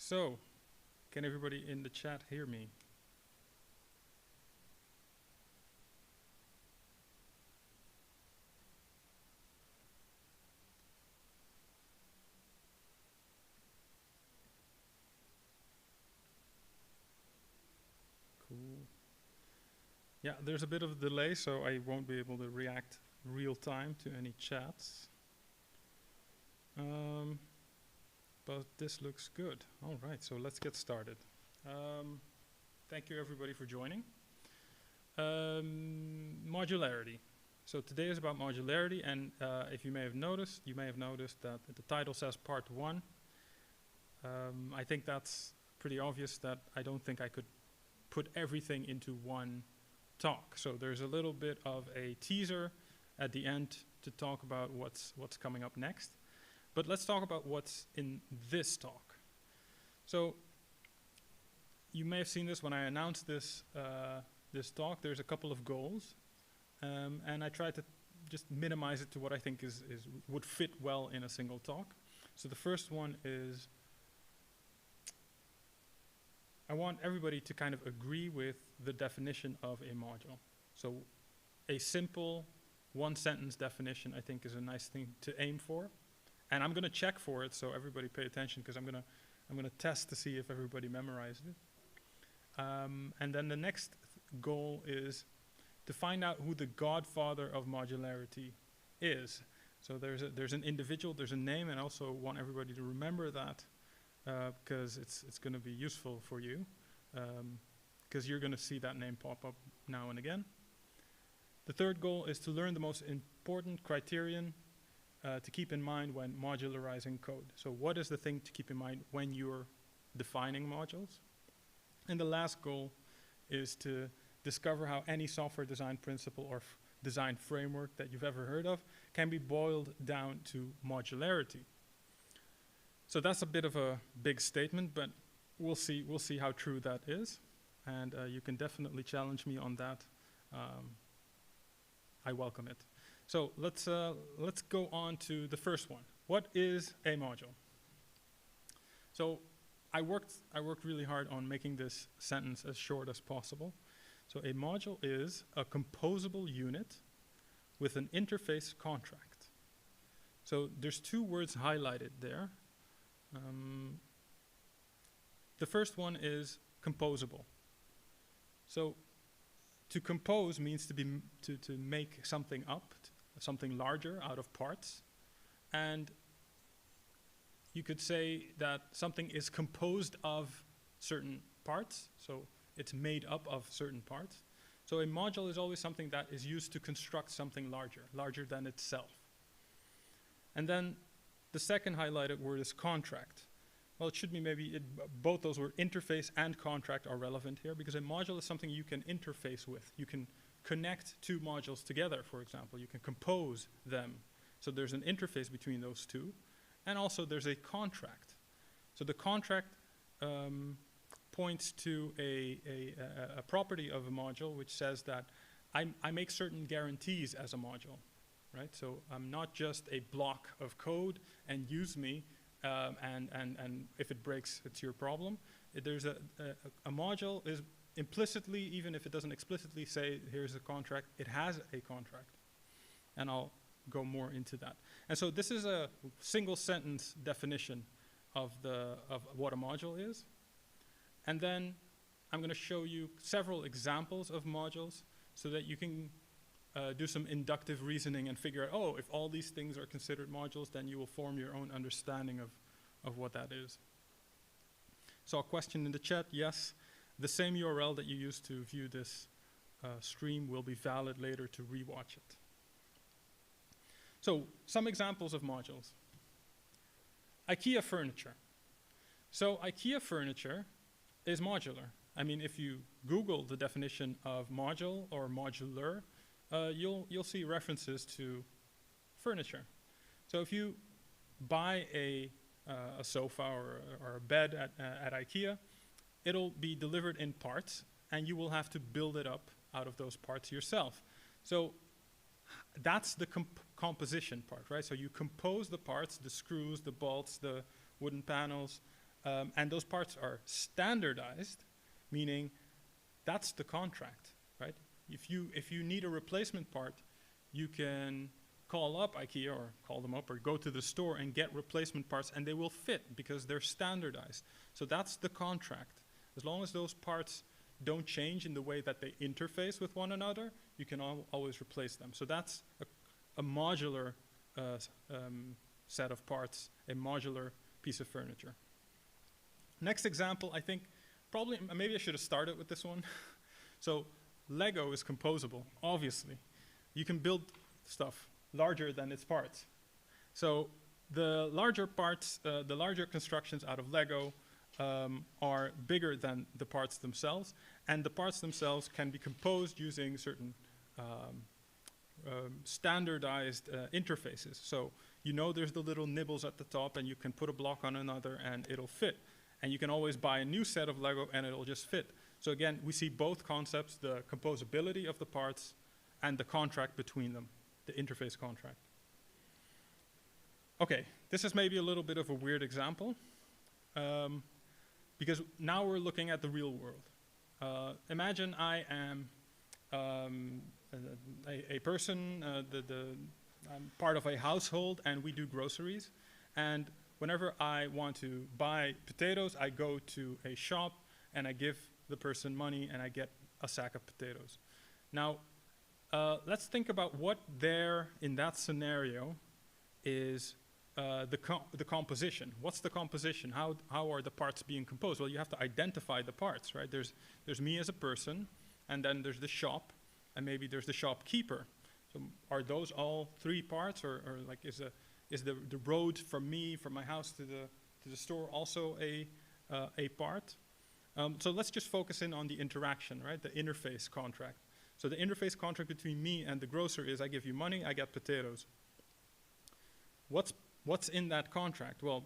So, can everybody in the chat hear me? Cool. Yeah, there's a bit of a delay, so I won't be able to react real time to any chats. But this looks good. All right, so let's get started. Thank you everybody for joining. Modularity. So today is about modularity, and if you may have noticed, that the title says part 1. I think that's pretty obvious that I don't think I could put everything into one talk. So there's a little bit of a teaser at the end to talk about what's coming up next. But let's talk about what's in this talk. So you may have seen this when I announced this this talk. There's a couple of goals, and I tried to just minimize it to what I think would fit well in a single talk. So the first one is I want everybody to kind of agree with the definition of a module. So a simple one-sentence definition, I think, is a nice thing to aim for. And I'm going to check for it, so everybody pay attention, because I'm going to test to see if everybody memorized it. And then the next goal is to find out who the godfather of modularity is. So there's an individual, there's a name, and I also want everybody to remember that, because it's going to be useful for you, because you're going to see that name pop up now and again. The third goal is to learn the most important criterion to keep in mind when modularizing code. So what is the thing to keep in mind when you're defining modules? And the last goal is to discover how any software design principle or design framework that you've ever heard of can be boiled down to modularity. So that's a bit of a big statement, but we'll see how true that is. And you can definitely challenge me on that. I welcome it. So let's go on to the first one. What is a module? So I worked really hard on making this sentence as short as possible. So a module is a composable unit with an interface contract. So there's two words highlighted there. The first one is composable. So to compose means to make something up, something larger out of parts. And you could say that something is composed of certain parts, so it's made up of certain parts. So a module is always something that is used to construct something larger than itself. And then the second highlighted word is contract. Well, it should be both those words, interface and contract, are relevant here, because a module is something you can interface with. You can connect two modules together, for example. You can compose them. So there's an interface between those two. And also there's a contract. So the contract points to a property of a module which says that I make certain guarantees as a module, right? So I'm not just a block of code and use me, and if it breaks, it's your problem. There's a module is implicitly, even if it doesn't explicitly say here's a contract, it has a contract. And I'll go more into that. And so this is a single sentence definition of what a module is. And then I'm going to show you several examples of modules so that you can do some inductive reasoning and figure out, oh, if all these things are considered modules, then you will form your own understanding of what that is. So a question in the chat, yes. The same URL that you used to view this stream will be valid later to rewatch it. So some examples of modules. IKEA furniture. So IKEA furniture is modular. I mean, if you Google the definition of module or modular, you'll see references to furniture. So if you buy a sofa or a bed at IKEA, it'll be delivered in parts, and you will have to build it up out of those parts yourself. So that's the composition part, right? So you compose the parts, the screws, the bolts, the wooden panels, And those parts are standardized, meaning that's the contract, right? If you need a replacement part, you can call up IKEA or call them up or go to the store and get replacement parts, and they will fit because they're standardized. So that's the contract. As long as those parts don't change in the way that they interface with one another, you can always replace them. So that's a modular set of parts, a modular piece of furniture. Next example, I think probably, maybe I should have started with this one. So Lego is composable, obviously. You can build stuff larger than its parts. So the larger parts, the larger constructions out of Lego are bigger than the parts themselves, and the parts themselves can be composed using certain standardized interfaces. So you know there's the little nibbles at the top, and you can put a block on another and it'll fit. And you can always buy a new set of Lego and it'll just fit. So again, we see both concepts, the composability of the parts and the contract between them, the interface contract. Okay, this is maybe a little bit of a weird example, because now we're looking at the real world. Imagine I am a person, I'm part of a household, and we do groceries. And whenever I want to buy potatoes, I go to a shop and I give the person money and I get a sack of potatoes. Now, let's think about what there in that scenario is the composition. What's the composition? How are the parts being composed? Well, you have to identify the parts, right? There's me as a person, and then there's the shop, and maybe there's the shopkeeper. So are those all three parts, or like is the road from me, from my house to the store also a part? So let's just focus in on the interaction, right? The interface contract. So the interface contract between me and the grocer is I give you money, I get potatoes. What's in that contract? Well,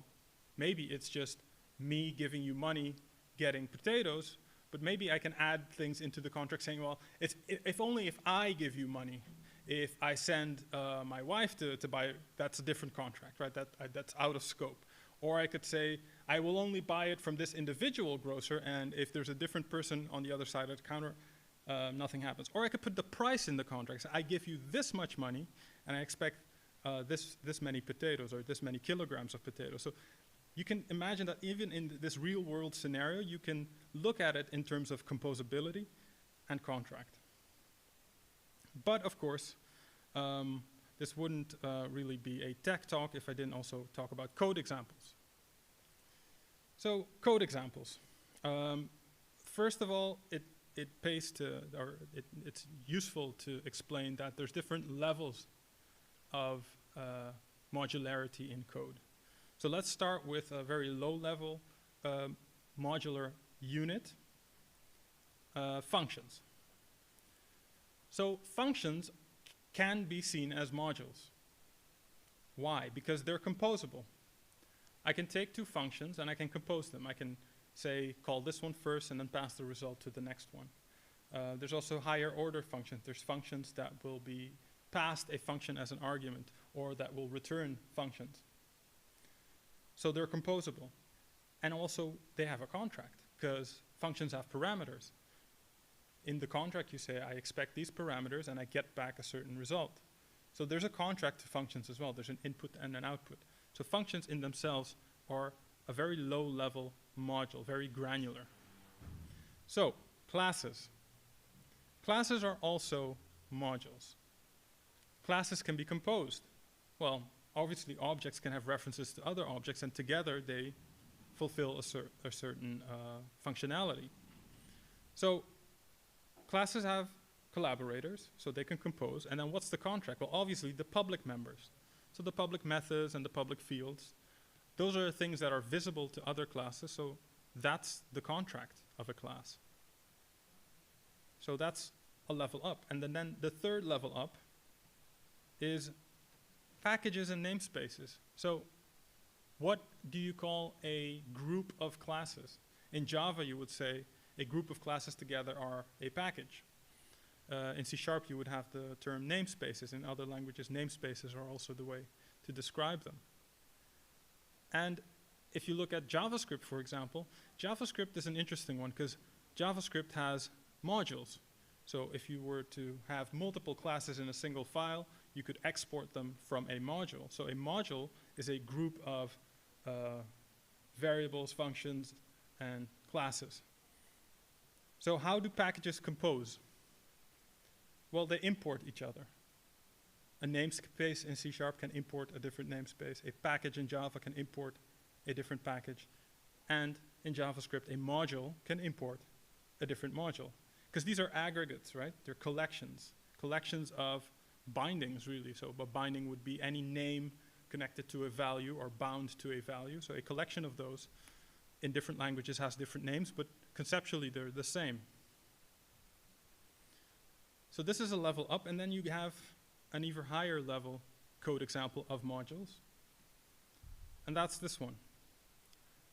maybe it's just me giving you money, getting potatoes, but maybe I can add things into the contract saying, well, if only if I give you money. If I send my wife to buy, that's a different contract, right? That's out of scope. Or I could say, I will only buy it from this individual grocer, and if there's a different person on the other side of the counter, nothing happens. Or I could put the price in the contract. So I give you this much money, and I expect this many potatoes, or this many kilograms of potatoes. So you can imagine that even in this real world scenario, you can look at it in terms of composability and contract. But of course, this wouldn't really be a tech talk if I didn't also talk about code examples. So code examples. First of all, it's useful to explain that there's different levels of modularity in code. So let's start with a very low level modular unit, functions. So functions can be seen as modules. Why? Because they're composable. I can take two functions and I can compose them. I can say, call this one first and then pass the result to the next one. There's also higher order functions. There's functions that will be passed a function as an argument or that will return functions. So they're composable. And also they have a contract because functions have parameters. In the contract you say, I expect these parameters and I get back a certain result. So there's a contract to functions as well. There's an input and an output. So functions in themselves are a very low level module, very granular. So classes. Classes are also modules. Classes can be composed. Well, obviously objects can have references to other objects and together they fulfill a certain functionality. So classes have collaborators, so they can compose. And then what's the contract? Well, obviously the public members. So the public methods and the public fields, those are things that are visible to other classes, so that's the contract of a class. So that's a level up. And then the third level up is packages and namespaces. So what do you call a group of classes? In Java, you would say a group of classes together are a package. In C# you would have the term namespaces. In other languages, namespaces are also the way to describe them. And if you look at JavaScript, for example, JavaScript is an interesting one because JavaScript has modules. So if you were to have multiple classes in a single file, you could export them from a module. So a module is a group of variables, functions, and classes. So how do packages compose? Well, they import each other. A namespace in C# can import a different namespace. A package in Java can import a different package. And in JavaScript, a module can import a different module. Because these are aggregates, right? They're collections of bindings, really. So a binding would be any name connected to a value or bound to a value. So a collection of those in different languages has different names, but conceptually they're the same. So this is a level up, and then you have an even higher level code example of modules. And that's this one,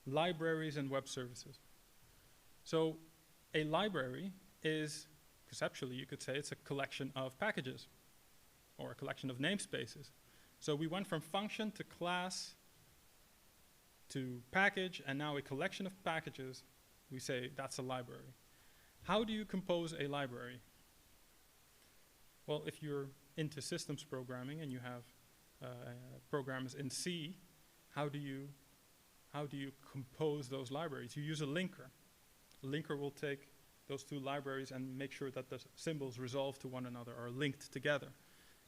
libraries and web services. So a library is, conceptually you could say it's a collection of packages or a collection of namespaces. So we went from function to class to package, and now a collection of packages, we say that's a library. How do you compose a library? Well, if you're into systems programming and you have programs in C, how do you compose those libraries? You use a linker. A linker will take those two libraries and make sure that the symbols resolve to one another or are linked together.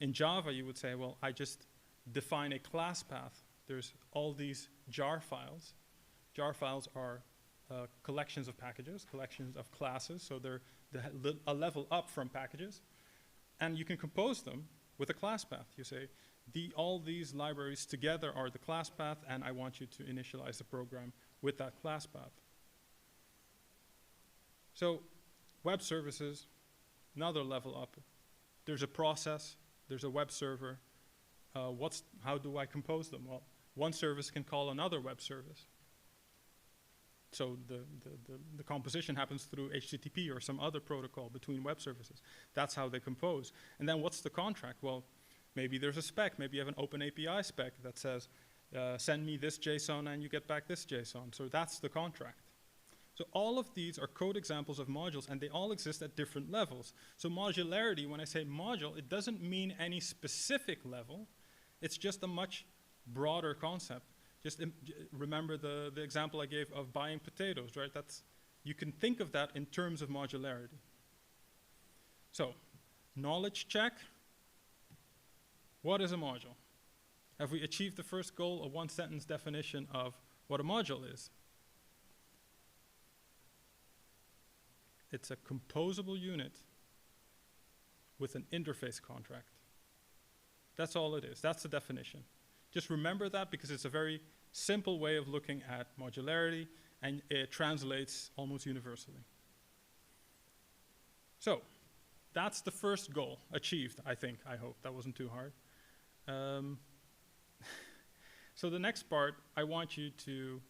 In Java, you would say, well, I just define a class path. There's all these jar files. Jar files are collections of packages, collections of classes, so they're a level up from packages. And you can compose them with a class path. You say, all these libraries together are the class path, and I want you to initialize the program with that class path. So web services, another level up. There's a process, there's a web server. How do I compose them? Well, one service can call another web service. So the composition happens through HTTP or some other protocol between web services. That's how they compose. And then what's the contract? Well, maybe there's a spec. Maybe you have an open API spec that says, send me this JSON and you get back this JSON. So that's the contract. So all of these are code examples of modules, and they all exist at different levels. So modularity, when I say module, it doesn't mean any specific level. It's just a much broader concept. Just remember the example I gave of buying potatoes, right? You can think of that in terms of modularity. So, knowledge check. What is a module? Have we achieved the first goal, a one-sentence definition of what a module is? It's a composable unit with an interface contract. That's all it is. That's the definition. Just remember that because it's a very simple way of looking at modularity, and it translates almost universally. So that's the first goal achieved, I think. I hope that wasn't too hard. So the next part I want you to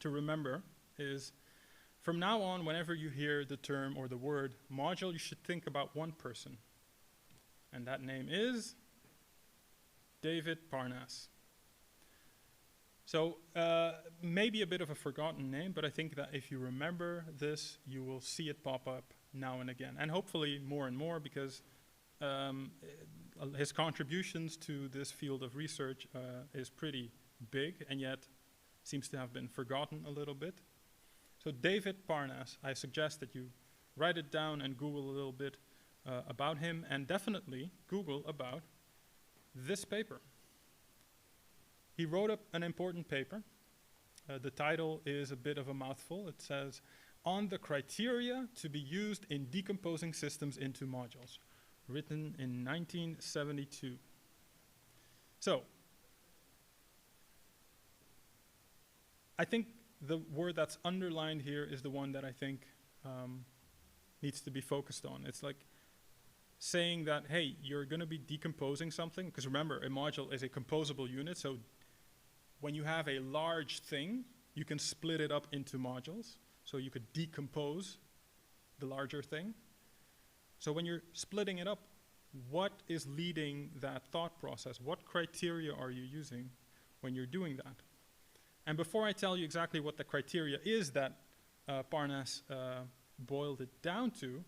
remember is, from now on, whenever you hear the term or the word module, you should think about one person. And that name is David Parnas. So maybe a bit of a forgotten name, but I think that if you remember this, you will see it pop up now and again. And hopefully more and more, because his contributions to this field of research is pretty big, and yet seems to have been forgotten a little bit. So David Parnas, I suggest that you write it down and Google a little bit about him, and definitely Google about this paper. He wrote up an important paper. The title is a bit of a mouthful. It says, "On the criteria to be used in decomposing systems into modules," written in 1972. So, I think the word that's underlined here is the one that I think needs to be focused on. It's like saying that, hey, you're going to be decomposing something, because remember, a module is a composable unit, so when you have a large thing, you can split it up into modules, so you could decompose the larger thing. So when you're splitting it up, what is leading that thought process? What criteria are you using when you're doing that? And before I tell you exactly what the criteria is that Parnas boiled it down to,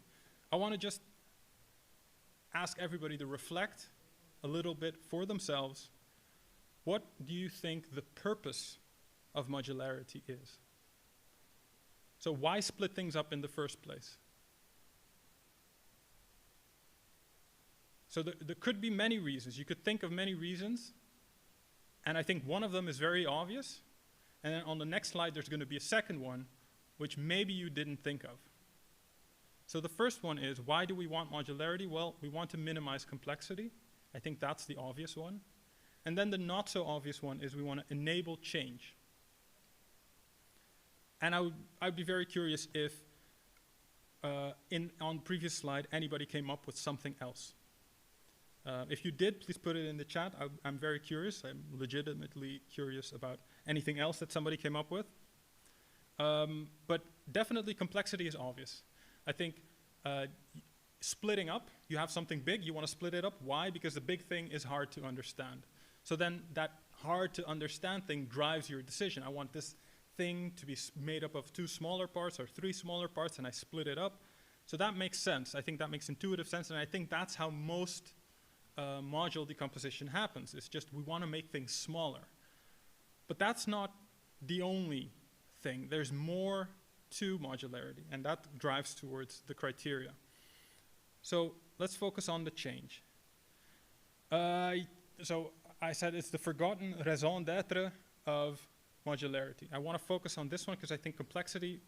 I want to just ask everybody to reflect a little bit for themselves. What do you think the purpose of modularity is? So why split things up in the first place? So there could be many reasons. You could think of many reasons, and I think one of them is very obvious. And then on the next slide, there's going to be a second one, which maybe you didn't think of. So the first one is, why do we want modularity? Well, we want to minimize complexity. I think that's the obvious one. And then the not so obvious one is we want to enable change. And I'd be very curious if, on the previous slide, anybody came up with something else. If you did, please put it in the chat. I'm very curious. I'm legitimately curious about anything else that somebody came up with. But definitely complexity is obvious. I think splitting up, you have something big, you want to split it up. Why? Because the big thing is hard to understand. So then that hard to understand thing drives your decision. I want this thing to be made up of 2 smaller parts or 3 smaller parts, and I split it up. So that makes sense. I think that makes intuitive sense, and I think that's how most module decomposition happens. It's just we want to make things smaller. But that's not the only thing. There's more to modularity, and that drives towards the criteria. So let's focus on the change. So I said it's the forgotten raison d'etre of modularity. I want to focus on this one because I think complexity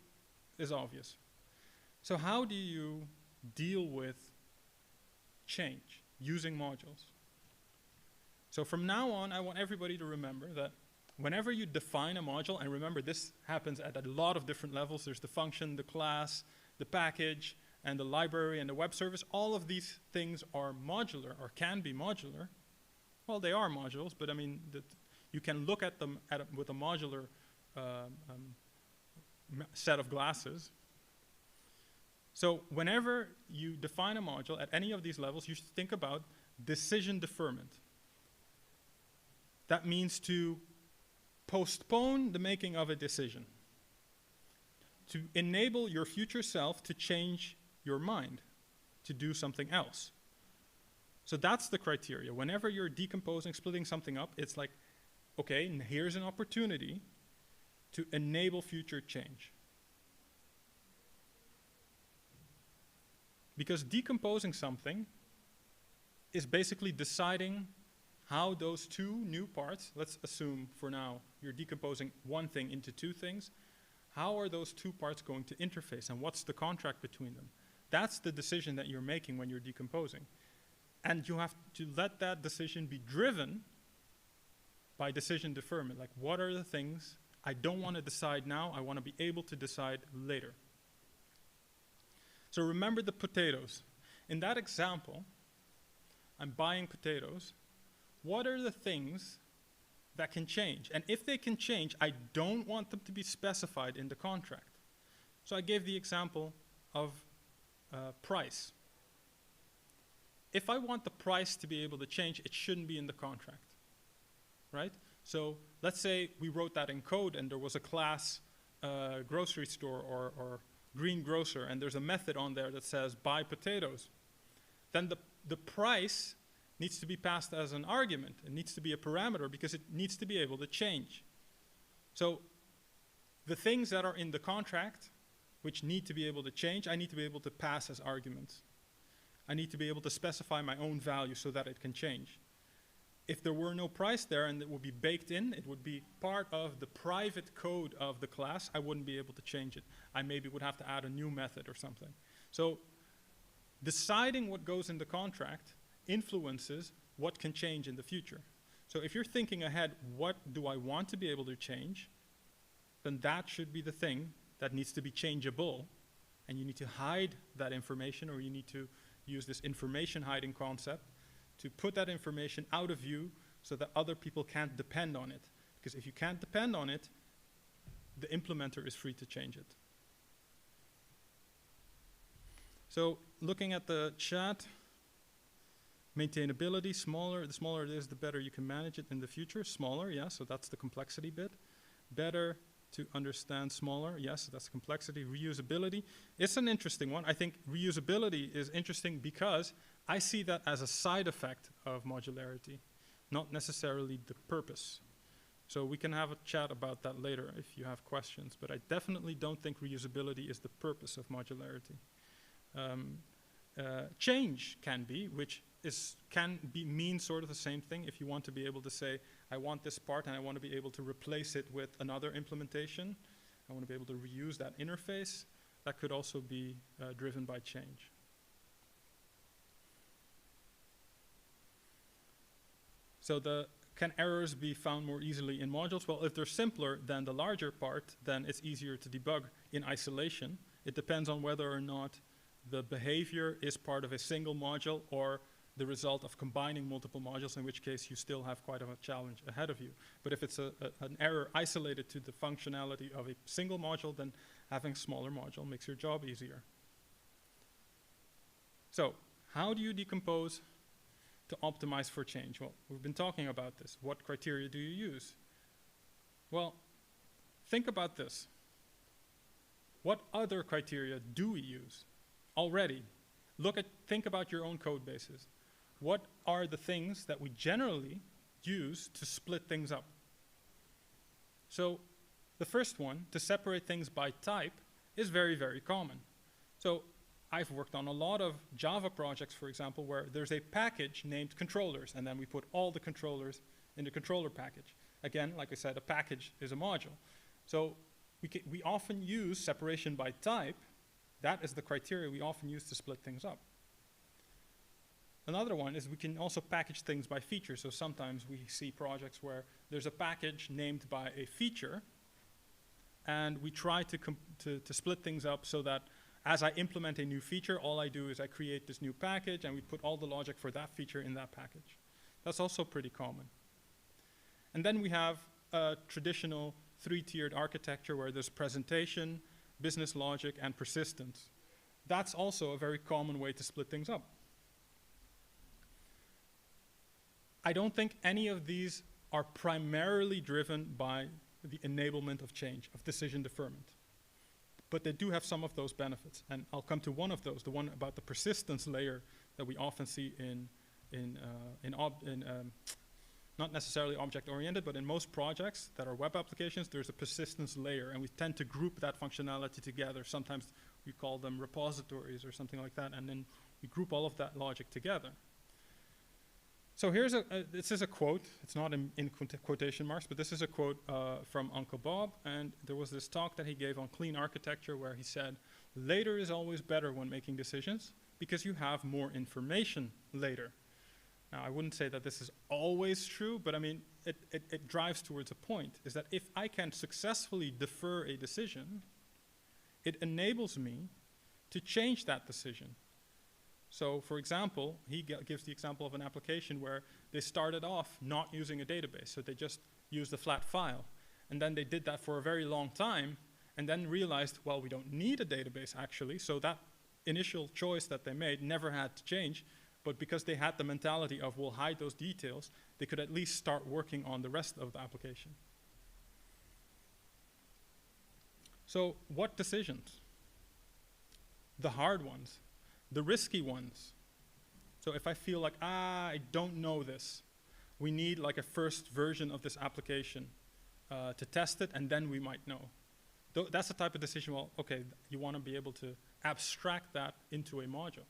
is obvious. So how do you deal with change using modules? So from now on, I want everybody to remember that whenever you define a module, and remember this happens at a lot of different levels, there's the function, the class, the package, and the library, and the web service, all of these things are modular, or can be modular. Well, they are modules, but I mean, you can look at them with a modular set of glasses. So whenever you define a module at any of these levels, you should think about decision deferment. That means to postpone the making of a decision, to enable your future self to change your mind, to do something else. So that's the criteria. Whenever you're decomposing, splitting something up, it's like, okay, here's an opportunity to enable future change. Because decomposing something is basically deciding how those 2 new parts, let's assume for now you're decomposing one thing into 2 things, how are those 2 parts going to interface and what's the contract between them? That's the decision that you're making when you're decomposing. And you have to let that decision be driven by decision deferment. Like, what are the things I don't want to decide now, I want to be able to decide later. So remember the potatoes. In that example, I'm buying potatoes. What are the things that can change? And if they can change, I don't want them to be specified in the contract. So I gave the example of price. If I want the price to be able to change, it shouldn't be in the contract, right? So let's say we wrote that in code and there was a class grocery store or green grocer, and there's a method on there that says buy potatoes. Then the price needs to be passed as an argument. It needs to be a parameter because it needs to be able to change. So the things that are in the contract which need to be able to change, I need to be able to pass as arguments. I need to be able to specify my own value so that it can change. If there were no price there and it would be baked in, it would be part of the private code of the class, I wouldn't be able to change it. I maybe would have to add a new method or something. So deciding what goes in the contract influences what can change in the future. So if you're thinking ahead, what do I want to be able to change, then that should be the thing that needs to be changeable, and you need to hide that information, or you need to use this information hiding concept to put that information out of view so that other people can't depend on it. Because if you can't depend on it, the implementer is free to change it. So looking at the chat, maintainability, the smaller it is, the better you can manage it in the future. Smaller, yeah, so that's the complexity bit. Better to understand smaller. Yes, that's complexity. Reusability. It's an interesting one. I think reusability is interesting because I see that as a side effect of modularity, not necessarily the purpose. So we can have a chat about that later if you have questions, but I definitely don't think reusability is the purpose of modularity. Change can be, which mean sort of the same thing. If you want to be able to say, I want this part and I want to be able to replace it with another implementation, I want to be able to reuse that interface, that could also be driven by change. So can errors be found more easily in modules? Well, if they're simpler than the larger part, then it's easier to debug in isolation. It depends on whether or not the behavior is part of a single module or the result of combining multiple modules, in which case you still have quite a challenge ahead of you. But if it's an error isolated to the functionality of a single module, then having a smaller module makes your job easier. So how do you decompose to optimize for change? Well, we've been talking about this. What criteria do you use? Well, think about this. What other criteria do we use already? Think about your own code bases. What are the things that we generally use to split things up? So the first one, to separate things by type, is very, very common. So I've worked on a lot of Java projects, for example, where there's a package named controllers, and then we put all the controllers in the controller package. Again, like I said, a package is a module. So we often use separation by type. That is the criteria we often use to split things up. Another one is we can also package things by feature. So sometimes we see projects where there's a package named by a feature, and we try to split things up so that as I implement a new feature, all I do is I create this new package, and we put all the logic for that feature in that package. That's also pretty common. And then we have a traditional three-tiered architecture where there's presentation, business logic, and persistence. That's also a very common way to split things up. I don't think any of these are primarily driven by the enablement of change, of decision deferment. But they do have some of those benefits. And I'll come to one of those, the one about the persistence layer that we often see not necessarily object-oriented, but in most projects that are web applications, there's a persistence layer, and we tend to group that functionality together. Sometimes we call them repositories or something like that, and then we group all of that logic together. So this is a quote. It's not in quotation marks, but this is a quote from Uncle Bob, and there was this talk that he gave on clean architecture where he said, later is always better when making decisions because you have more information later. Now, I wouldn't say that this is always true, but I mean, it drives towards a point, is that if I can successfully defer a decision, it enables me to change that decision. So, for example, he gives the example of an application where they started off not using a database, so they just used a flat file. And then they did that for a very long time, and then realized, well, we don't need a database, actually, so that initial choice that they made never had to change, but because they had the mentality of, we'll hide those details, they could at least start working on the rest of the application. So, what decisions? The hard ones. The risky ones. So if I feel like, I don't know this, we need like a first version of this application to test it, and then we might know. That's the type of decision, well, okay, you want to be able to abstract that into a module.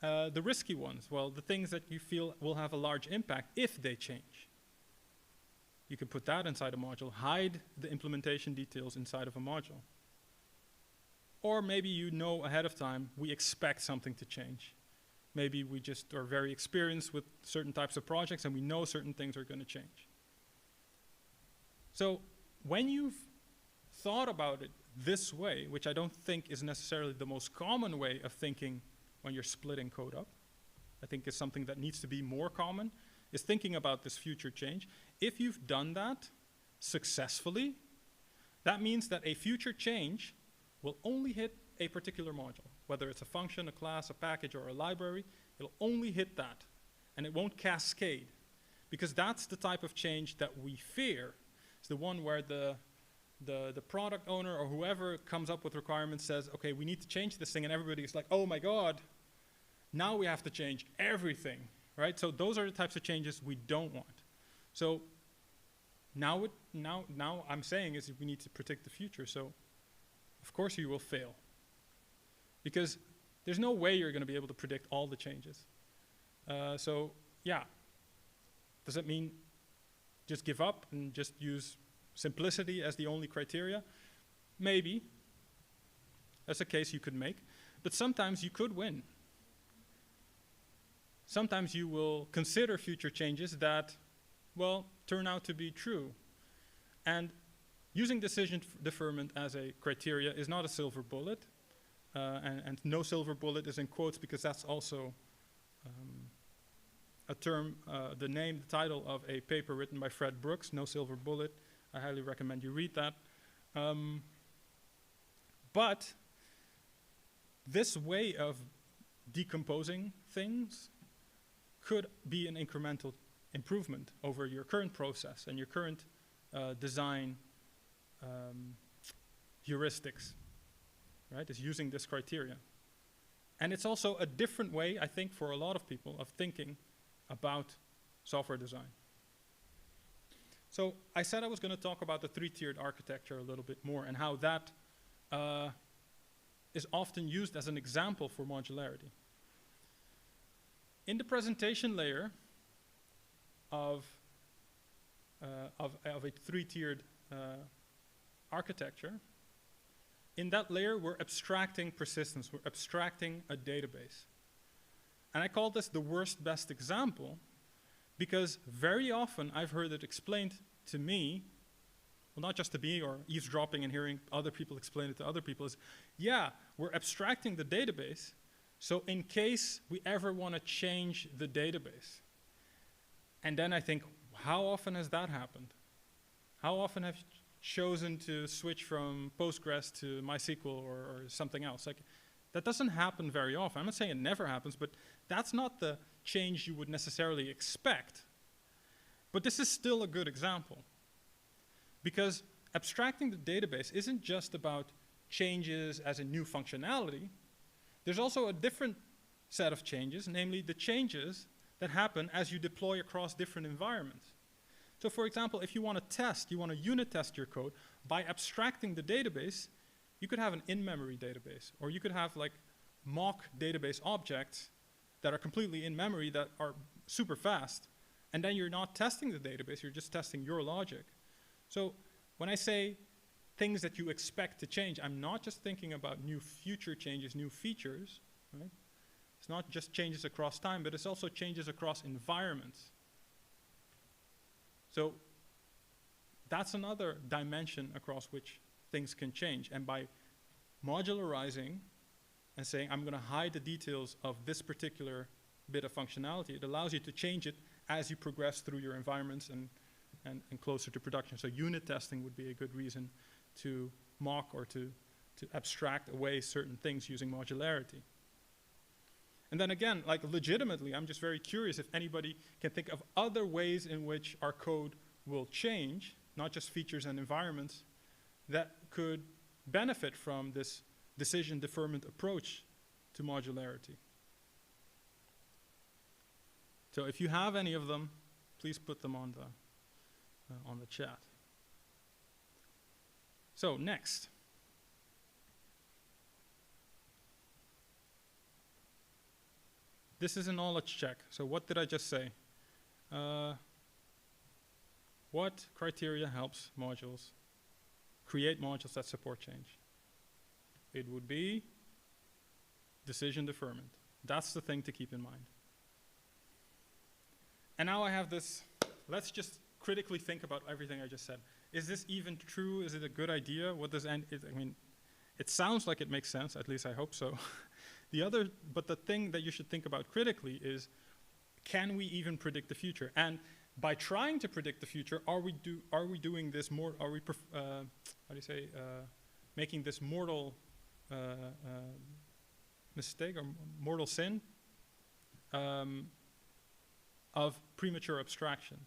The risky ones, well, the things that you feel will have a large impact if they change. You can put that inside a module, hide the implementation details inside of a module. Or maybe you know ahead of time, we expect something to change. Maybe we just are very experienced with certain types of projects and we know certain things are going to change. So when you've thought about it this way, which I don't think is necessarily the most common way of thinking when you're splitting code up, I think is something that needs to be more common, is thinking about this future change. If you've done that successfully, that means that a future change will only hit a particular module. Whether it's a function, a class, a package, or a library, it'll only hit that. And it won't cascade. Because that's the type of change that we fear. is the one where the product owner or whoever comes up with requirements says, okay, we need to change this thing, and everybody is like, oh my God, now we have to change everything, right? So those are the types of changes we don't want. So now I'm saying is we need to predict the future. So of course you will fail, because there's no way you're going to be able to predict all the changes. So yeah, does that mean just give up and just use simplicity as the only criteria? Maybe. That's a case you could make. But sometimes you could win. Sometimes you will consider future changes that, well, turn out to be true. And using decision deferment as a criteria is not a silver bullet. And no silver bullet is in quotes because that's also a term, the title of a paper written by Fred Brooks, No Silver Bullet. I highly recommend you read that. But this way of decomposing things could be an incremental improvement over your current process and your current design heuristics, right? Is using this criteria. And it's also a different way, I think, for a lot of people of thinking about software design. So I said I was going to talk about the three-tiered architecture a little bit more and how that is often used as an example for modularity. In the presentation layer of a three-tiered architecture, in that layer we're abstracting persistence, we're abstracting a database. And I call this the worst best example because very often I've heard it explained to me, well, not just to me or eavesdropping and hearing other people explain it to other people, is, yeah, we're abstracting the database, so in case we ever want to change the database. And then I think, how often has that happened? How often have you chosen to switch from Postgres to MySQL or something else? Like, that doesn't happen very often. I'm not saying it never happens, but that's not the change you would necessarily expect. But this is still a good example. Because abstracting the database isn't just about changes as a new functionality. There's also a different set of changes, namely the changes that happen as you deploy across different environments. So for example, if you want to test, you want to unit test your code, by abstracting the database, you could have an in-memory database, or you could have like mock database objects that are completely in memory that are super fast. And then you're not testing the database, you're just testing your logic. So when I say things that you expect to change, I'm not just thinking about new future changes, new features, right? It's not just changes across time, but it's also changes across environments. So that's another dimension across which things can change. And by modularizing and saying, I'm going to hide the details of this particular bit of functionality, it allows you to change it as you progress through your environments and closer to production. So unit testing would be a good reason to mock or to abstract away certain things using modularity. And then again, like legitimately, I'm just very curious if anybody can think of other ways in which our code will change, not just features and environments, that could benefit from this decision deferment approach to modularity. So if you have any of them, please put them on the chat. So next. This is a knowledge check. So what did I just say? What criteria helps modules create modules that support change? It would be decision deferment. That's the thing to keep in mind. And now I have this, let's just critically think about everything I just said. Is this even true? Is it a good idea? What does I mean, it sounds like it makes sense, at least I hope so. But the thing that you should think about critically is, can we even predict the future? And by trying to predict the future, are we doing this more? Are we making this mortal mistake or mortal sin of premature abstraction?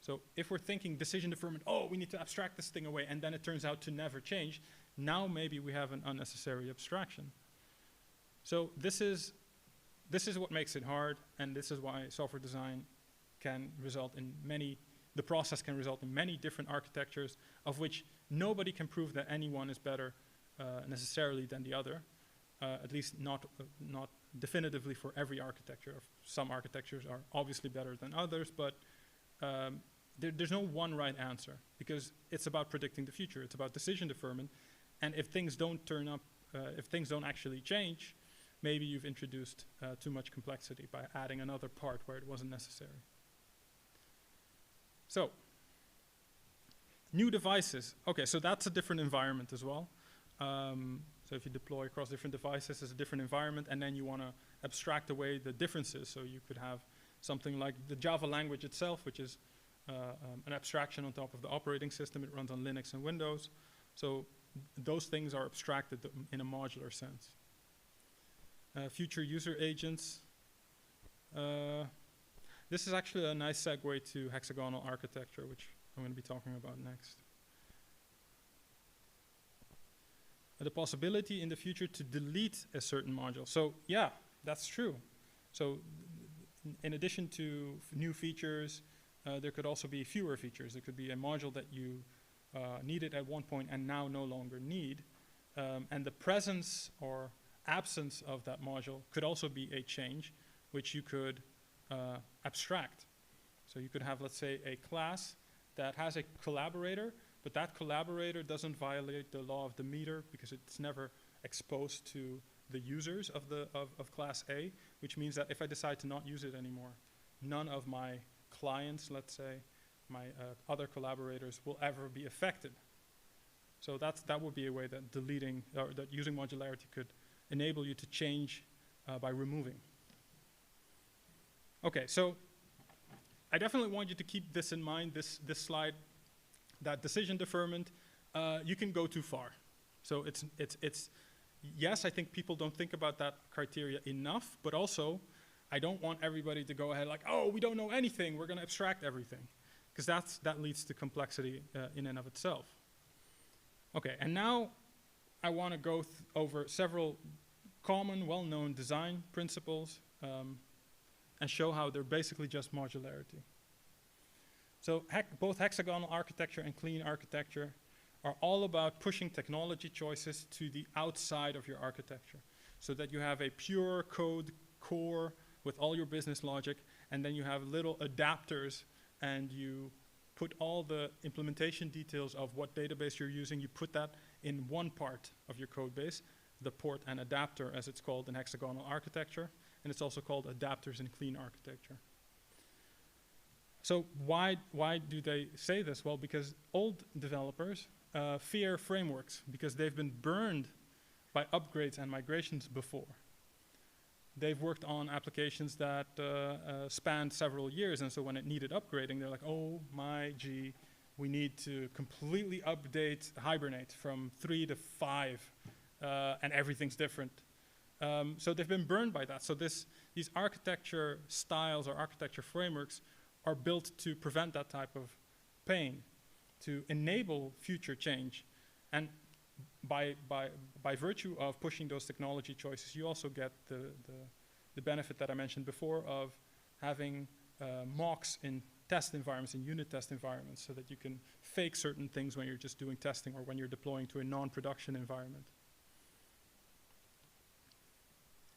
So if we're thinking decision deferment, oh, we need to abstract this thing away, and then it turns out to never change, now maybe we have an unnecessary abstraction. So this is what makes it hard, and this is why software design can result in the process can result in many different architectures, of which nobody can prove that any one is better necessarily than the other, at least not definitively for every architecture. Some architectures are obviously better than others, but there's no one right answer, because it's about predicting the future. It's about decision deferment, and if things don't turn up, if things don't actually change, maybe you've introduced too much complexity by adding another part where it wasn't necessary. So, new devices. Okay, so that's a different environment as well. So if you deploy across different devices, it's a different environment, and then you want to abstract away the differences. So you could have something like the Java language itself, which is an abstraction on top of the operating system. It runs on Linux and Windows. So those things are abstracted in a modular sense. Future user agents. This is actually a nice segue to hexagonal architecture, which I'm going to be talking about next. The possibility in the future to delete a certain module. So yeah, that's true. So in addition to new features, there could also be fewer features. There could be a module that you needed at one point and now no longer need. And the presence or absence of that module could also be a change, which you could abstract. So you could have, let's say, a class that has a collaborator, but that collaborator doesn't violate the law of the meter because it's never exposed to the users of class A, which means that if I decide to not use it anymore, none of my clients, let's say, my other collaborators will ever be affected. So that would be a way that deleting, or that using modularity could enable you to change by removing. Okay, so I definitely want you to keep this in mind, this slide, that decision deferment, you can go too far. So yes, I think people don't think about that criteria enough, but also I don't want everybody to go ahead like, oh, we don't know anything, we're going to abstract everything. Because that leads to complexity in and of itself. Okay, and now I want to go over several common, well-known design principles and show how they're basically just modularity. So both hexagonal architecture and clean architecture are all about pushing technology choices to the outside of your architecture, so that you have a pure code core with all your business logic, and then you have little adapters, and you put all the implementation details of what database you're using, you put that in one part of your code base, the port and adapter, as it's called in hexagonal architecture, and it's also called adapters in clean architecture. So why do they say this? Well, because old developers fear frameworks because they've been burned by upgrades and migrations before. They've worked on applications that spanned several years, and so when it needed upgrading, they're like, oh my gee, we need to completely update Hibernate from 3 to 5, and everything's different. So they've been burned by that. So these architecture styles or architecture frameworks are built to prevent that type of pain, to enable future change. And by virtue of pushing those technology choices, you also get the benefit that I mentioned before of having mocks in test environments, in unit test environments, so that you can fake certain things when you're just doing testing or when you're deploying to a non-production environment.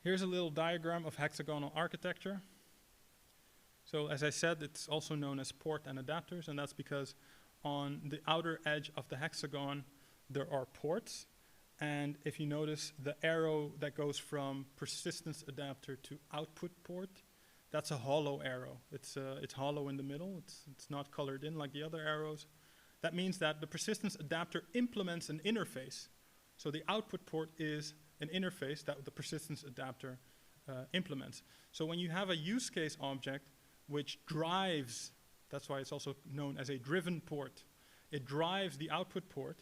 Here's a little diagram of hexagonal architecture. So as I said, it's also known as port and adapters, and that's because on the outer edge of the hexagon, there are ports. And if you notice the arrow that goes from persistence adapter to output port, that's a hollow arrow. It's hollow in the middle. It's not colored in like the other arrows. That means that the persistence adapter implements an interface. So the output port is an interface that the persistence adapter implements. So when you have a use case object which drives, that's why it's also known as a driven port, it drives the output port,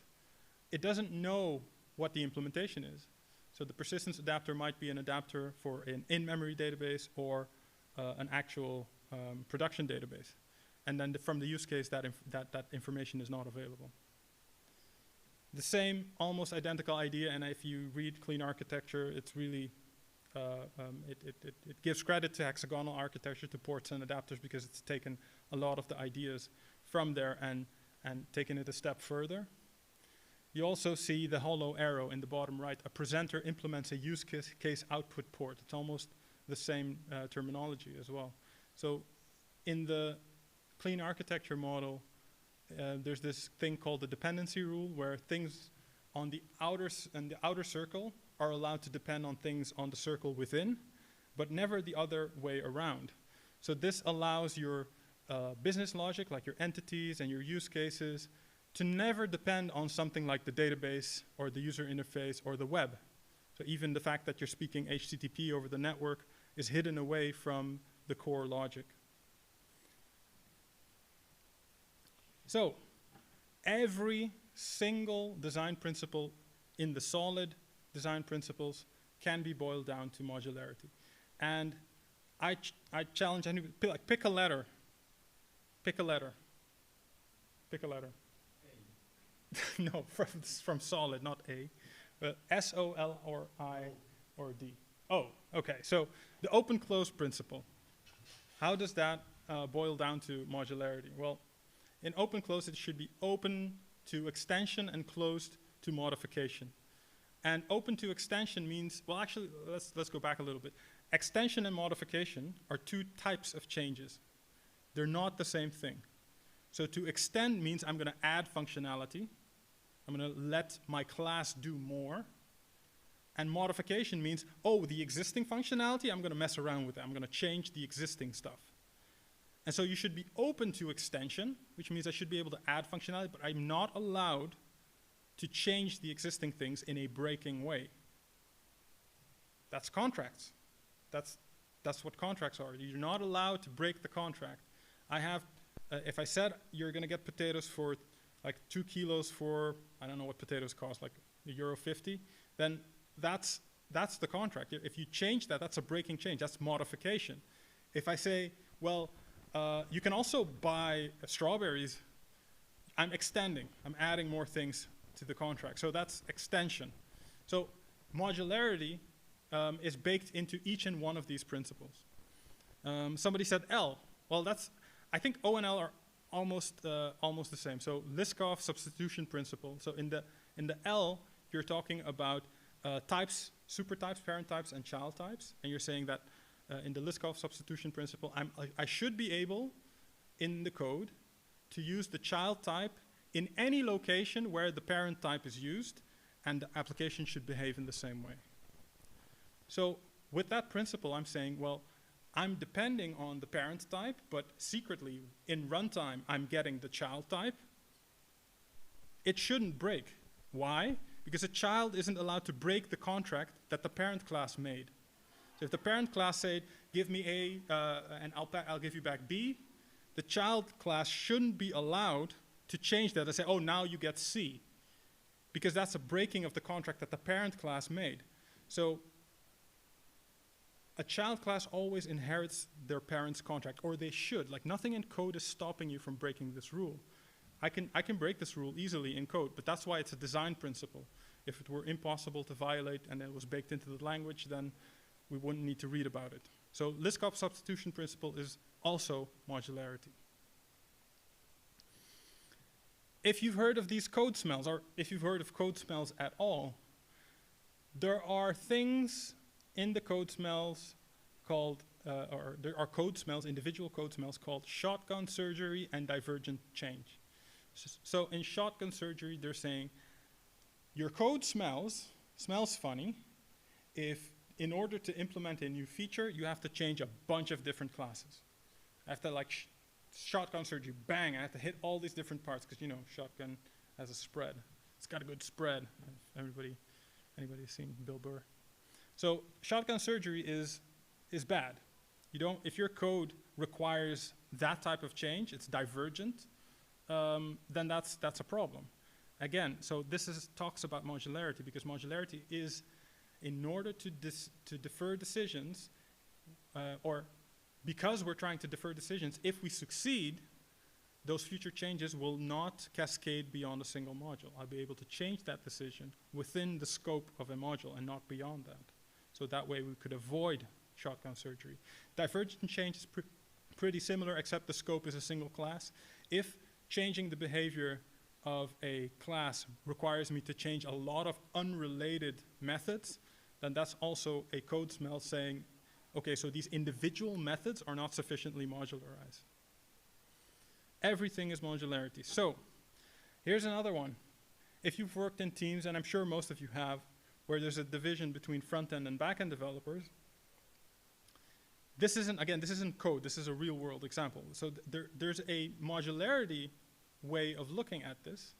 it doesn't know what the implementation is. So the persistence adapter might be an adapter for an in-memory database or an actual production database. and then from the use case that information is not available. The same, almost identical idea, and if you read Clean Architecture, it's really, it gives credit to hexagonal architecture, to ports and adapters, because it's taken a lot of the ideas from there and taken it a step further. You also see the hollow arrow in the bottom right. A presenter implements a use case output port. It's almost the same terminology as well. So in the Clean Architecture model, there's this thing called the dependency rule, where things on the outer circle are allowed to depend on things on the circle within, but never the other way around. So this allows your business logic, like your entities and your use cases, to never depend on something like the database or the user interface or the web. So even the fact that you're speaking HTTP over the network is hidden away from the core logic. So every single design principle in the solid design principles can be boiled down to modularity. And I challenge anybody, pick a letter. Pick a letter. Pick a letter. A. No, from solid, not A. S, O, L, or I, or D. Oh, okay. So the open-close principle. How does that boil down to modularity? Well, in open-close, it should be open to extension and closed to modification. And open to extension means, well, actually, let's go back a little bit. Extension and modification are two types of changes. They're not the same thing. So to extend means I'm going to add functionality. I'm going to let my class do more. And modification means, oh, the existing functionality, I'm going to mess around with it. I'm going to change the existing stuff. And so you should be open to extension, which means I should be able to add functionality, but I'm not allowed to change the existing things in a breaking way. That's contracts. That's what contracts are. You're not allowed to break the contract. I have, if I said you're going to get potatoes for like 2 kilos for, I don't know what potatoes cost, like €1.50, then that's the contract. If you change that, that's a breaking change. That's modification. If I say, well, you can also buy strawberries, I'm extending. I'm adding more things to the contract. So that's extension. So modularity is baked into each and one of these principles. Somebody said L. Well, I think O and L are almost the same. So Liskov substitution principle. So in the L, you're talking about types, supertypes, parent types, and child types. And you're saying that in the Liskov substitution principle, I should be able, in the code, to use the child type in any location where the parent type is used, and the application should behave in the same way. So with that principle, I'm saying, well, I'm depending on the parent type, but secretly, in runtime, I'm getting the child type. It shouldn't break. Why? Because a child isn't allowed to break the contract that the parent class made. So if the parent class said, give me A, and I'll give you back B, the child class shouldn't be allowed to change that and say, oh, now you get C. Because that's a breaking of the contract that the parent class made. So a child class always inherits their parent's contract, or they should. Like, nothing in code is stopping you from breaking this rule. I can break this rule easily in code, but that's why it's a design principle. If it were impossible to violate and it was baked into the language, then we wouldn't need to read about it. So Liskov substitution principle is also modularity. If you've heard of these code smells, or if you've heard of code smells at all, there are things in the code smells called, or there are code smells, individual code smells called shotgun surgery and divergent change. So in shotgun surgery, they're saying, your code smells funny if in order to implement a new feature, you have to change a bunch of different classes. I have to like shotgun surgery, bang, I have to hit all these different parts because, you know, shotgun has a spread. It's got a good spread. Anybody seen Bill Burr? So shotgun surgery is bad. You don't, if your code requires that type of change, it's divergent, then that's a problem. Again, so this talks about modularity, because modularity is, in order to defer decisions, or because we're trying to defer decisions, if we succeed, those future changes will not cascade beyond a single module. I'll be able to change that decision within the scope of a module and not beyond that. So that way we could avoid shotgun surgery. Divergent change is pretty similar, except the scope is a single class. If changing the behavior of a class requires me to change a lot of unrelated methods, then that's also a code smell saying, okay, so these individual methods are not sufficiently modularized. Everything is modularity. So here's another one. If you've worked in teams, and I'm sure most of you have, where there's a division between front-end and back-end developers, this isn't code, this is a real-world example. So there's a modularity way of looking at this,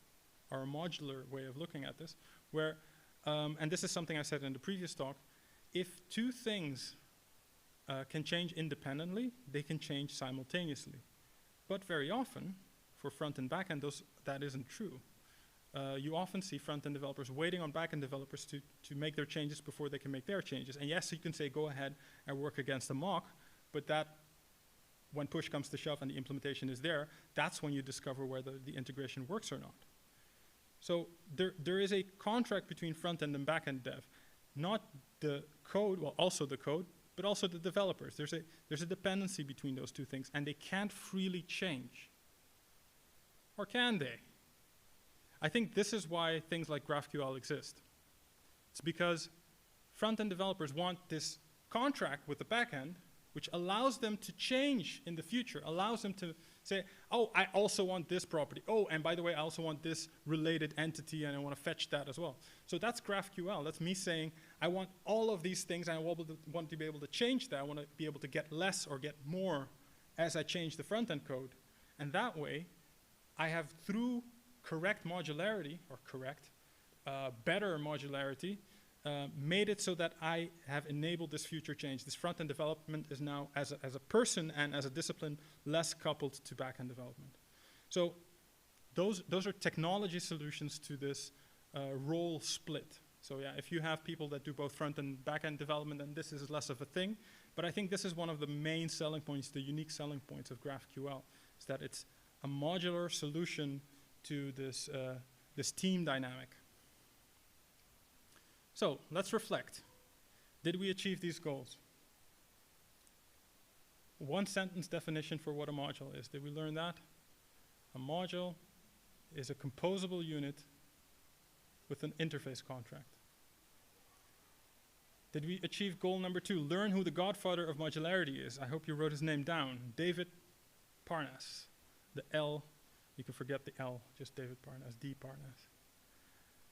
or a modular way of looking at this, where, and this is something I said in the previous talk, if two things can change independently, they can change simultaneously. But very often, for front and back end, that isn't true. You often see front-end developers waiting on back-end developers to make their changes before they can make their changes. And yes, you can say, go ahead and work against the mock, but that, when push comes to shove and the implementation is there, that's when you discover whether the integration works or not. So there is a contract between front-end and back-end dev. Not the code, well, also the code, but also the developers. There's a dependency between those two things, and they can't freely change. Or can they? I think this is why things like GraphQL exist. It's because front-end developers want this contract with the back-end, which allows them to change in the future, allows them to say, oh, I also want this property. Oh, and by the way, I also want this related entity, and I want to fetch that as well. So that's GraphQL. That's me saying, I want all of these things, and I want to be able to change that. I want to be able to get less or get more as I change the front-end code. And that way, I have, through correct modularity, or better modularity, made it so that I have enabled this future change. This front-end development is now, as a person and as a discipline, less coupled to back-end development. So those are technology solutions to this role split. So yeah, if you have people that do both front and back-end development, then this is less of a thing. But I think this is one of the main selling points, the unique selling points of GraphQL, is that it's a modular solution to this, this team dynamic. So let's reflect. Did we achieve these goals? One sentence definition for what a module is. Did we learn that? A module is a composable unit with an interface contract. Did we achieve goal number 2? Learn who the godfather of modularity is. I hope you wrote his name down. David Parnas. The L, you can forget the L, just David Parnas, D. Parnas.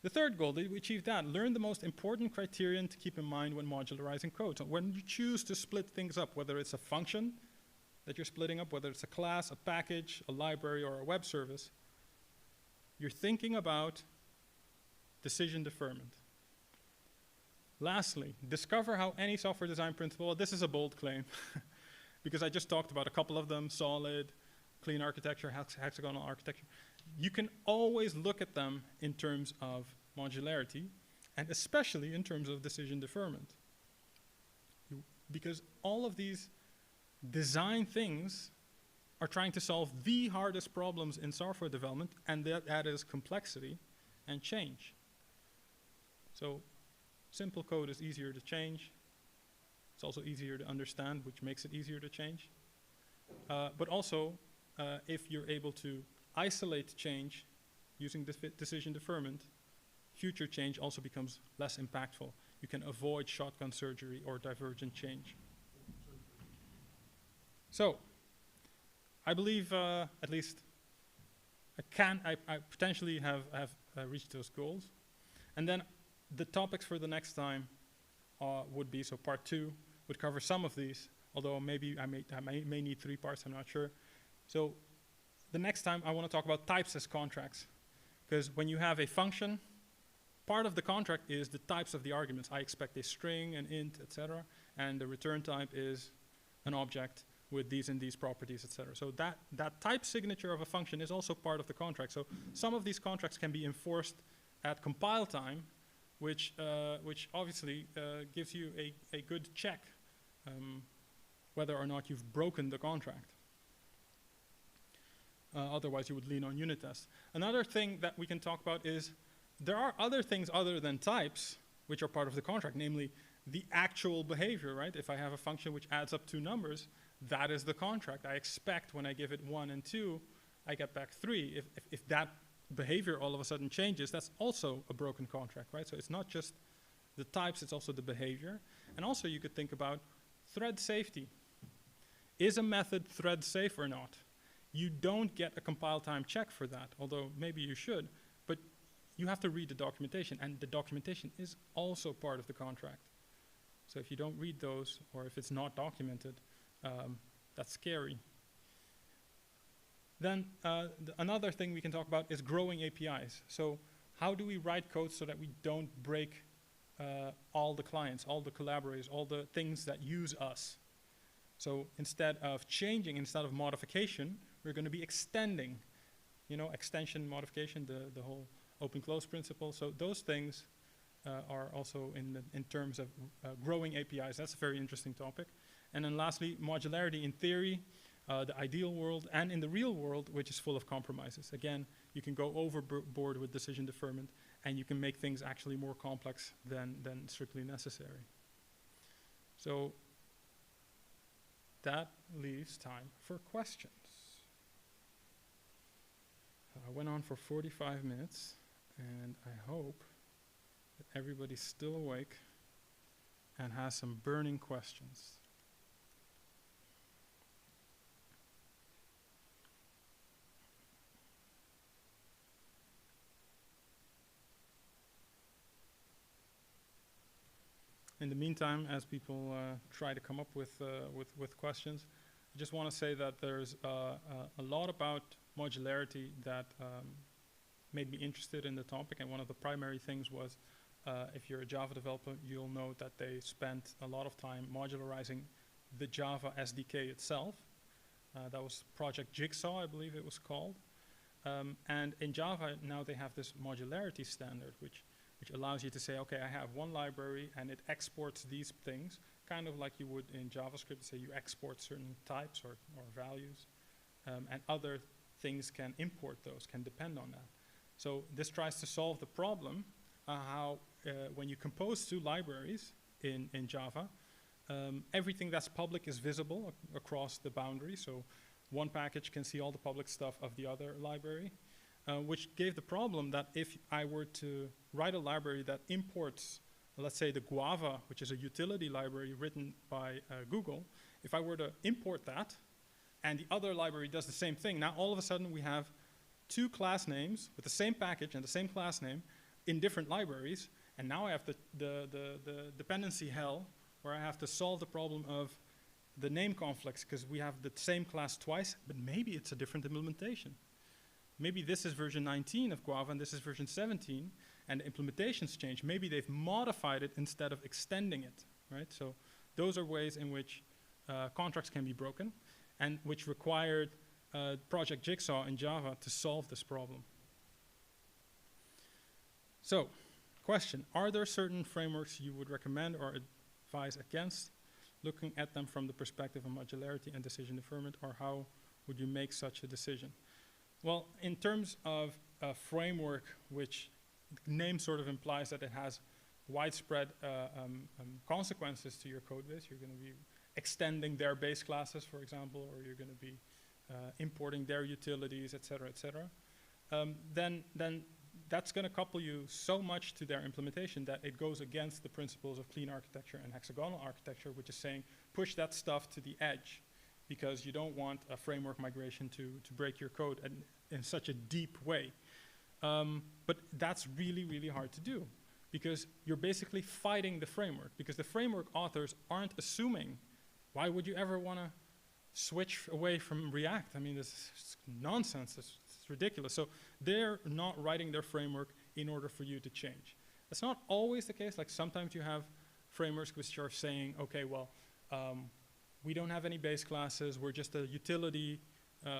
The third goal, did we achieve that? Learn the most important criterion to keep in mind when modularizing code. So when you choose to split things up, whether it's a function that you're splitting up, whether it's a class, a package, a library, or a web service, you're thinking about decision deferment. Lastly, discover how any software design principle, this is a bold claim, because I just talked about a couple of them, solid, clean architecture, hexagonal architecture. You can always look at them in terms of modularity, and especially in terms of decision deferment. Because all of these design things are trying to solve the hardest problems in software development, and that is complexity and change. So simple code is easier to change. It's also easier to understand, which makes it easier to change. But also, if you're able to isolate change using decision deferment, future change also becomes less impactful. You can avoid shotgun surgery or divergent change. So, I believe at least I potentially have reached those goals. And then the topics for the next time would be, so part 2 would cover some of these, although maybe I may need 3 parts, I'm not sure. So the next time I want to talk about types as contracts, because when you have a function, part of the contract is the types of the arguments. I expect a string, an int, etc., and the return type is an object with these and these properties, etc. So that type signature of a function is also part of the contract. So some of these contracts can be enforced at compile time, which obviously gives you a good check whether or not you've broken the contract. Otherwise, you would lean on unit tests. Another thing that we can talk about is there are other things other than types which are part of the contract, namely the actual behavior, right? If I have a function which adds up two numbers, that is the contract. I expect when I give it 1 and 2, I get back 3. If that behavior all of a sudden changes, that's also a broken contract, right? So it's not just the types, it's also the behavior. And also you could think about thread safety. Is a method thread safe or not? You don't get a compile time check for that, although maybe you should, but you have to read the documentation, and the documentation is also part of the contract. So if you don't read those, or if it's not documented, that's scary. Then another thing we can talk about is growing APIs. So how do we write code so that we don't break all the clients, all the collaborators, all the things that use us? So instead of changing, instead of modification, we're going to be extending. You know, extension, modification, the whole open-close principle. So those things are also in terms of growing APIs. That's a very interesting topic. And then lastly, modularity in theory, the ideal world, and in the real world, which is full of compromises. Again, you can go overboard with decision deferment, and you can make things actually more complex than strictly necessary. So that leaves time for questions. I went on for 45 minutes, and I hope that everybody's still awake and has some burning questions. In the meantime, as people try to come up with questions, I just want to say that there's a lot about modularity that made me interested in the topic, and one of the primary things was if you're a Java developer, you'll know that they spent a lot of time modularizing the Java SDK itself. That was Project Jigsaw, I believe it was called. And in Java, now they have this modularity standard, which allows you to say, okay, I have one library and it exports these things, kind of like you would in JavaScript, say you export certain types or values, and other things can import those, can depend on that. So this tries to solve the problem how when you compose two libraries in Java, everything that's public is visible across the boundary. So one package can see all the public stuff of the other library, which gave the problem that if I were to write a library that imports, let's say the Guava, which is a utility library written by Google, if I were to import that and the other library does the same thing, now all of a sudden we have two class names with the same package and the same class name in different libraries, and now I have the dependency hell where I have to solve the problem of the name conflicts because we have the same class twice, but maybe it's a different implementation. Maybe this is version 19 of Guava and this is version 17, and the implementations change. Maybe they've modified it instead of extending it, right? So those are ways in which contracts can be broken and which required Project Jigsaw in Java to solve this problem. So, question, are there certain frameworks you would recommend or advise against looking at them from the perspective of modularity and decision deferment, or how would you make such a decision? Well, in terms of a framework which the name sort of implies that it has widespread consequences to your code base, you're going to be extending their base classes, for example, or you're going to be importing their utilities, et cetera, then that's going to couple you so much to their implementation that it goes against the principles of clean architecture and hexagonal architecture, which is saying push that stuff to the edge, because you don't want a framework migration to break your code in such a deep way. But that's really, really hard to do, because you're basically fighting the framework, because the framework authors aren't assuming. Why would you ever want to switch away from React? I mean, this is nonsense. It's ridiculous. So they're not writing their framework in order for you to change. That's not always the case. Like sometimes you have frameworks which are saying, okay, well, we don't have any base classes. We're just a utility.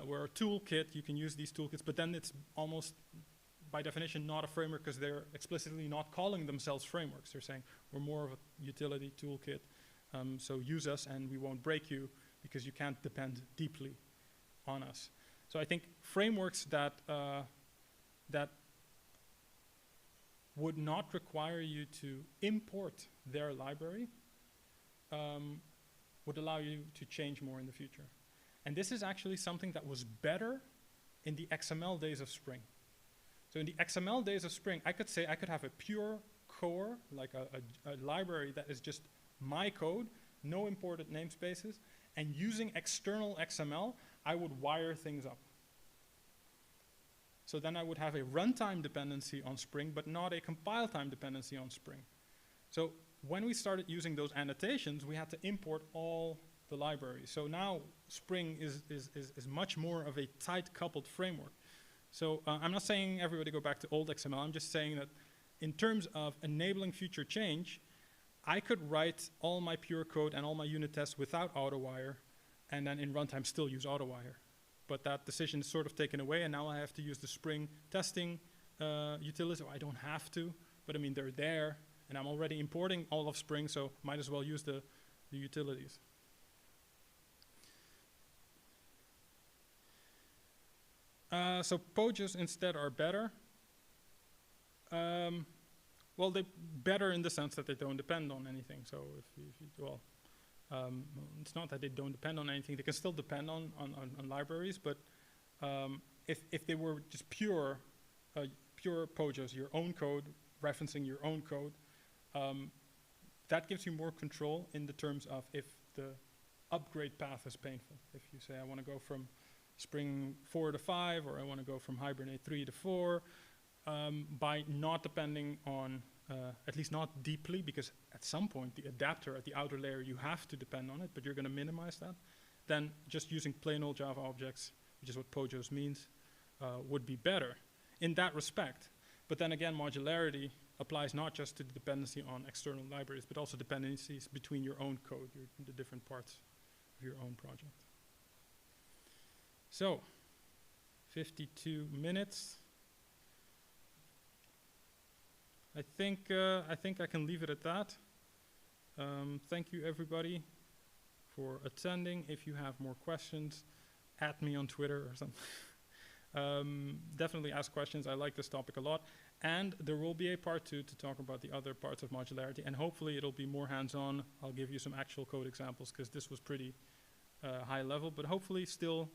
We're a toolkit. You can use these toolkits. But then it's almost, by definition, not a framework because they're explicitly not calling themselves frameworks. They're saying we're more of a utility toolkit. So use us and we won't break you because you can't depend deeply on us. So I think frameworks that that would not require you to import their library would allow you to change more in the future. And this is actually something that was better in the XML days of Spring. So in the XML days of Spring, I could say I could have a pure core, like a library that is just my code, no imported namespaces, and using external XML, I would wire things up. So then I would have a runtime dependency on Spring, but not a compile time dependency on Spring. So when we started using those annotations, we had to import all the libraries. So now Spring is much more of a tight coupled framework. So I'm not saying everybody go back to old XML, I'm just saying that in terms of enabling future change, I could write all my pure code and all my unit tests without AutoWire, and then in runtime still use AutoWire. But that decision is sort of taken away, and now I have to use the Spring testing utilities. Or I don't have to, but I mean, they're there, and I'm already importing all of Spring, so might as well use the utilities. So POJOs instead are better. Well, they're better in the sense that they don't depend on anything. So it's not that they don't depend on anything. They can still depend on libraries, but if they were just pure POJOs, your own code, referencing your own code, that gives you more control in the terms of if the upgrade path is painful. If you say, I want to go from Spring 4 to 5, or I want to go from Hibernate 3 to 4, by not depending on, at least not deeply, because at some point the adapter at the outer layer, you have to depend on it, but you're going to minimize that, then just using plain old Java objects, which is what POJOs means, would be better in that respect. But then again, modularity applies not just to the dependency on external libraries, but also dependencies between your own code, the different parts of your own project. So, 52 minutes. I think I can leave it at that. Thank you everybody for attending. If you have more questions, at me on Twitter or something. Definitely ask questions. I like this topic a lot. And there will be a part 2 to talk about the other parts of modularity. And hopefully it'll be more hands-on. I'll give you some actual code examples, because this was pretty high level, but hopefully still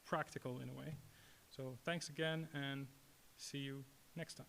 practical in a way. So thanks again, and see you next time.